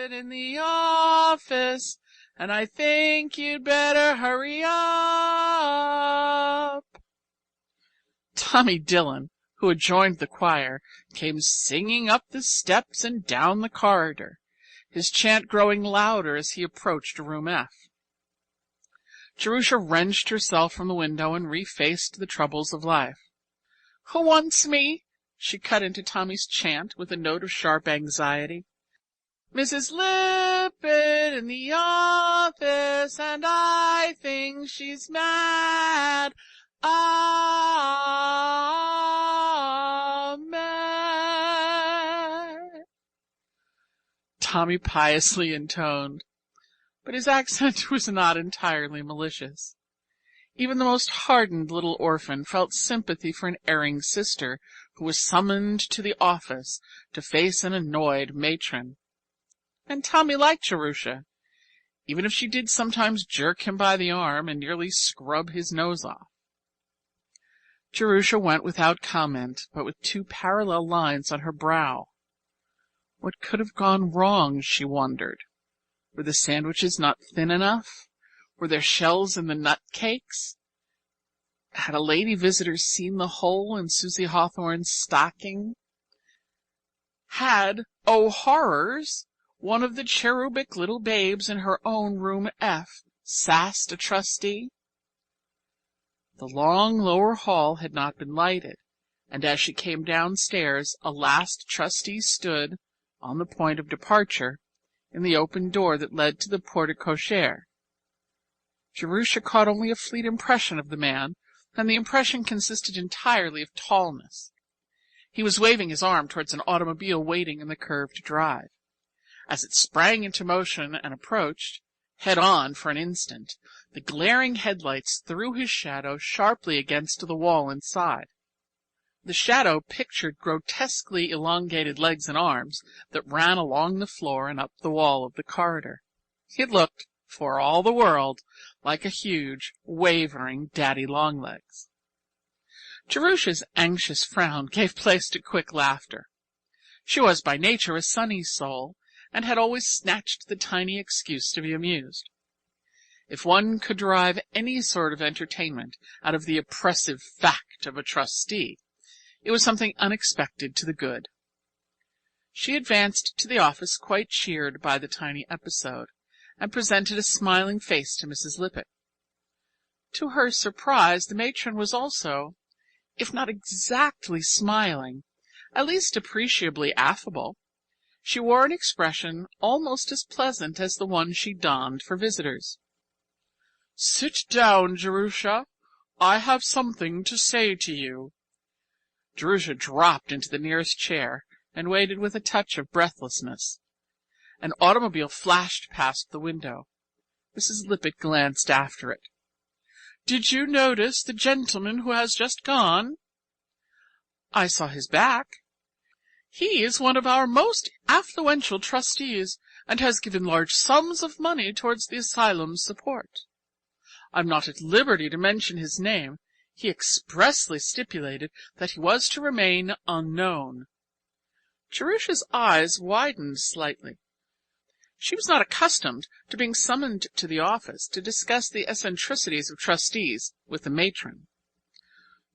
Lippett in the office, and I think you'd better hurry up. Tommy Dillon, who had joined the choir, came singing up the steps and down the corridor, his chant growing louder as he approached room F. Jerusha wrenched herself from the window and refaced the troubles of life. "Who wants me?" she cut into Tommy's chant with a note of sharp anxiety. "Mrs. Lippett in the office, and I think she's mad. Amen." Tommy piously intoned, but his accent was not entirely malicious. Even the most hardened little orphan felt sympathy for an erring sister who was summoned to the office to face an annoyed matron. And Tommy liked Jerusha, even if she did sometimes jerk him by the arm and nearly scrub his nose off. Jerusha went without comment, but with 2 parallel lines on her brow. What could have gone wrong, she wondered. Were the sandwiches not thin enough? Were there shells in the nut cakes? Had a lady visitor seen the hole in Susie Hawthorne's stocking? Had, oh horrors, one of the cherubic little babes in her own room F sassed a trustee? The long lower hall had not been lighted, and as she came downstairs, a last trustee stood, on the point of departure, in the open door that led to the porte cochere. Jerusha caught only a fleet impression of the man, and the impression consisted entirely of tallness. He was waving his arm towards an automobile waiting in the curved drive. As it sprang into motion and approached, head-on for an instant, the glaring headlights threw his shadow sharply against the wall inside. The shadow pictured grotesquely elongated legs and arms that ran along the floor and up the wall of the corridor. It looked, for all the world, like a huge, wavering daddy-long-legs. Jerusha's anxious frown gave place to quick laughter. She was by nature a sunny soul, and had always snatched the tiny excuse to be amused. If one could derive any sort of entertainment out of the oppressive fact of a trustee, it was something unexpected to the good. She advanced to the office quite cheered by the tiny episode, and presented a smiling face to Mrs. Lippett. To her surprise, the matron was also, if not exactly smiling, at least appreciably affable. She wore an expression almost as pleasant as the one she donned for visitors. "Sit down, Jerusha. I have something to say to you." Jerusha dropped into the nearest chair and waited with a touch of breathlessness. An automobile flashed past the window. Mrs. Lippett glanced after it. "Did you notice the gentleman who has just gone?" "I saw his back." "He is one of our most affluential trustees, and has given large sums of money towards the asylum's support. I'm not at liberty to mention his name. He expressly stipulated that he was to remain unknown." Jerusha's eyes widened slightly. She was not accustomed to being summoned to the office to discuss the eccentricities of trustees with the matron.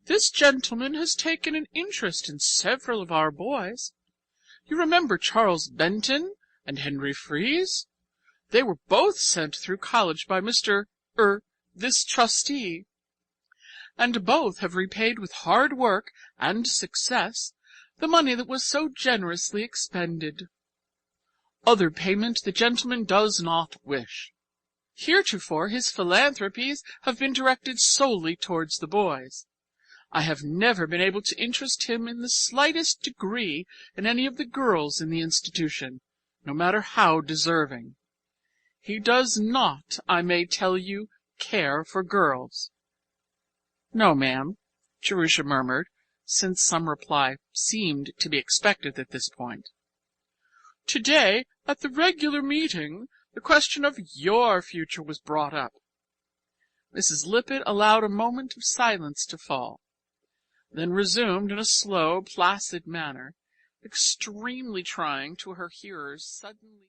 "This gentleman has taken an interest in several of our boys. You remember Charles Benton and Henry Fries? They were both sent through college by this trustee, and both have repaid with hard work and success the money that was so generously expended. Other payment the gentleman does not wish. Heretofore his philanthropies have been directed solely towards the boys. I have never been able to interest him in the slightest degree in any of the girls in the institution, no matter how deserving. He does not, I may tell you, care for girls." "No, ma'am," Jerusha murmured, since some reply seemed to be expected at this point. "Today, at the regular meeting, the question of your future was brought up." Mrs. Lippett allowed a moment of silence to fall, then resumed in a slow, placid manner, extremely trying to her hearers' suddenly